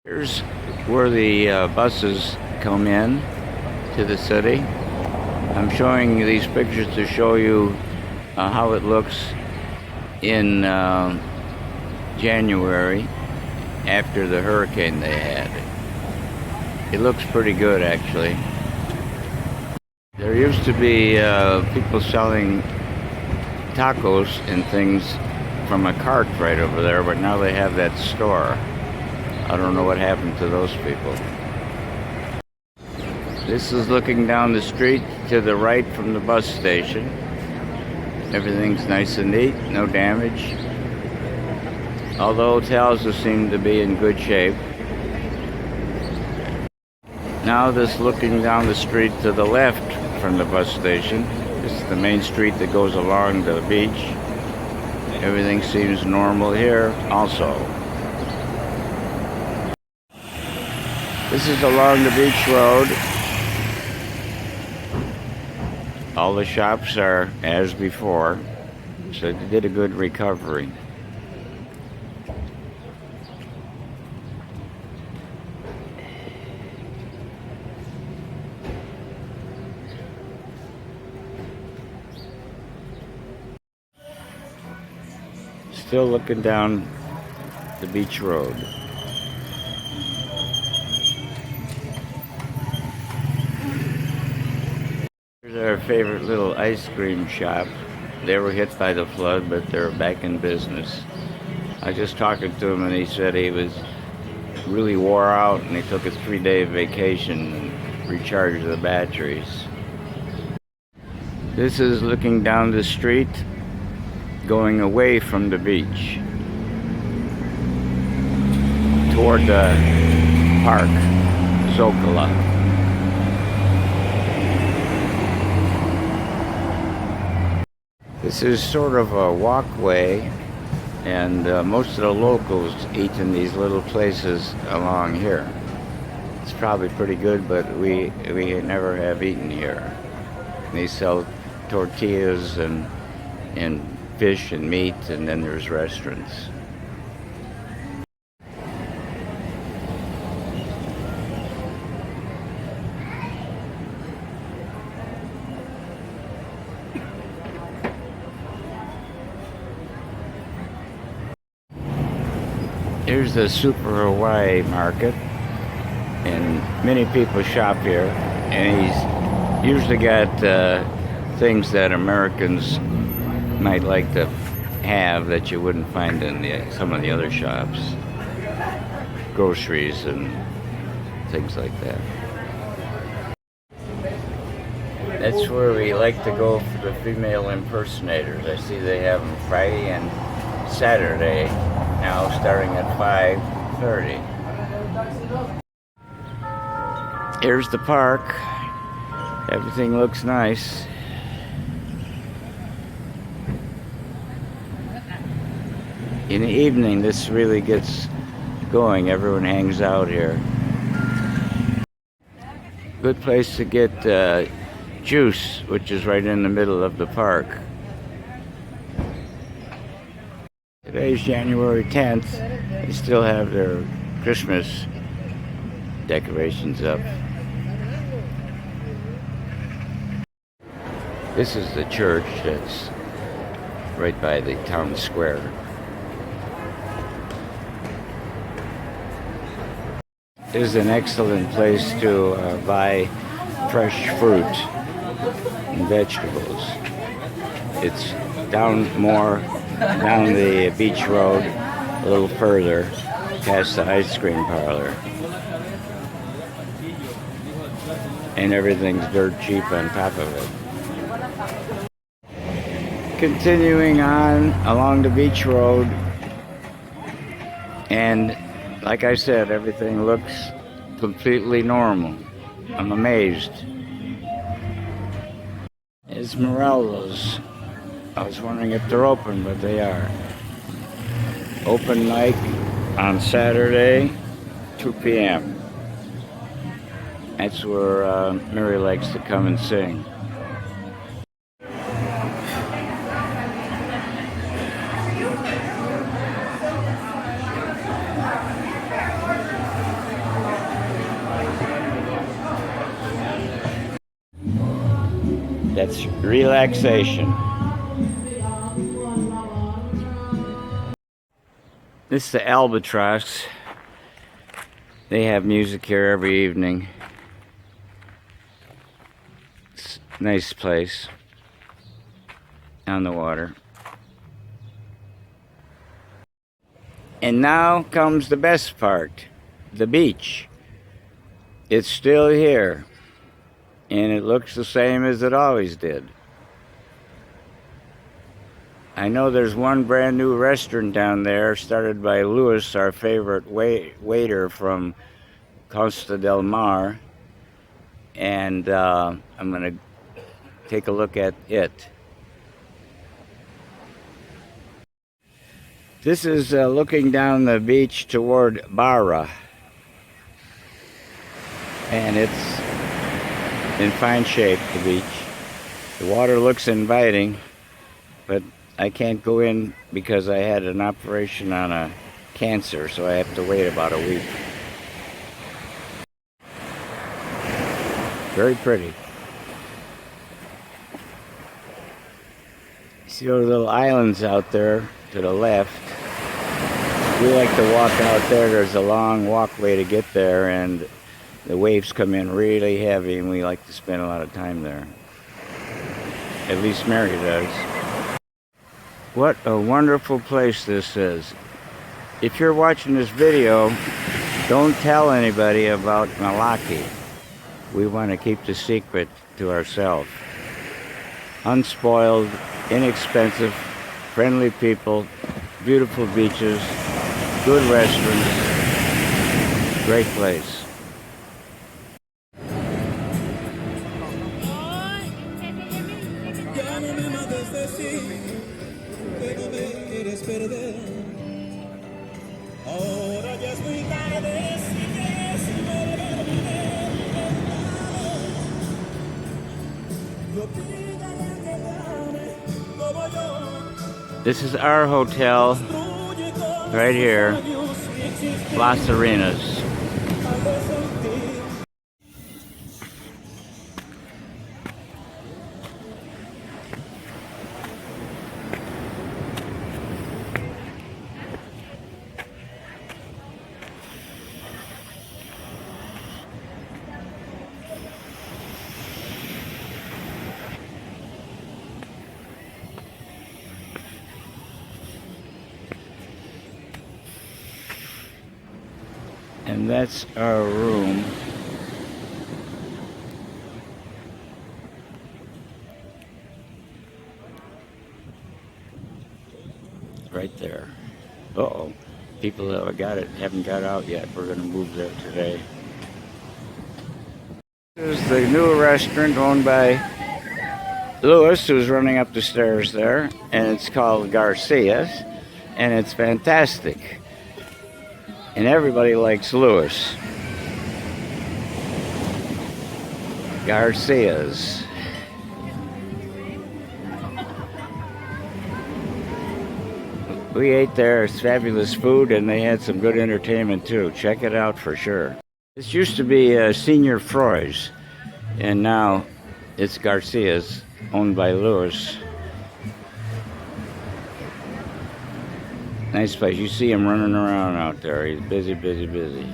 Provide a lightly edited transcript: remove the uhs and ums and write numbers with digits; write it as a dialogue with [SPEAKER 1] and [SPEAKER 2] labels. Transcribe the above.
[SPEAKER 1] Here's where the buses come in to the city. I'm showing you these pictures to show you how it looks in January after the hurricane they had. It looks pretty good, actually. There used to be people selling tacos and things from a cart right over there, but now they have that store. I don't know what happened to those people. This is looking down the street to the right from the bus station. Everything's nice and neat, no damage. All the hotels seem to be in good shape. Now this looking down the street to the left from the bus station. This is the main street that goes along the beach. Everything seems normal here also. This is along the beach road. All the shops are as before, so they did a good recovery. Still looking down the beach road. Here's our favorite little ice cream shop. They were hit by the flood, but they're back in business. I was just talking to him and he said he was really wore out and he took a 3-day vacation and recharged the batteries. This is looking down the street, going away from the beach toward the park, Zocala. This is sort of a walkway, and most of the locals eat in these little places along here. It's probably pretty good, but we never have eaten here. They sell tortillas and fish and meat, and then there's restaurants. Here's the Super Hawaii market, and many people shop here, and he's usually got things that Americans might like to have that you wouldn't find in some of the other shops. Groceries and things like that. That's where we like to go for the female impersonators. I see they have them Friday and Saturday, now starting at 5:30. Here's the park. Everything looks nice. In the evening, this really gets going. Everyone hangs out here. Good place to get juice, which is right in the middle of the park. Today's January 10th. They still have their Christmas decorations up. This is the church that's right by the town square. It is an excellent place to buy fresh fruit and vegetables. It's down the beach road, a little further, past the ice cream parlor. And everything's dirt cheap on top of it. Continuing on along the beach road, and like I said, everything looks completely normal. I'm amazed. Esmeralda's. I was wondering if they're open, but they are. Open mic on Saturday, 2 p.m. That's where Mary likes to come and sing. That's relaxation. This is the Albatross. They have music here every evening. It's a nice place on the water. And now comes the best part, the beach. It's still here, and it looks the same as it always did. I know there's one brand new restaurant down there started by Louis, our favorite waiter from Concha del Mar, and I'm gonna take a look at it. This is looking down the beach toward Barra, and it's in fine shape, the beach. The water looks inviting, but I can't go in because I had an operation on a cancer, so I have to wait about a week. Very pretty. See those little islands out there to the left? We like to walk out there. There's a long walkway to get there, and the waves come in really heavy, and we like to spend a lot of time there. At least Mary does. What a wonderful place this is. If you're watching this video, don't tell anybody about Melaque. We want to keep the secret to ourselves. Unspoiled, inexpensive, friendly people, beautiful beaches, good restaurants, great place. This is our hotel right here, Las Arenas. And that's our room. Right there. Uh-oh. People that haven't got out yet. We're going to move there today. This is the new restaurant owned by Louis, who's running up the stairs there. And it's called Garcia's. And it's fantastic. And everybody likes Louis. Garcia's. We ate there. It's fabulous food, and they had some good entertainment too. Check it out for sure. This used to be Senor Froy's, and now it's Garcia's, owned by Louis. Nice place. You see him running around out there. He's busy, busy, busy.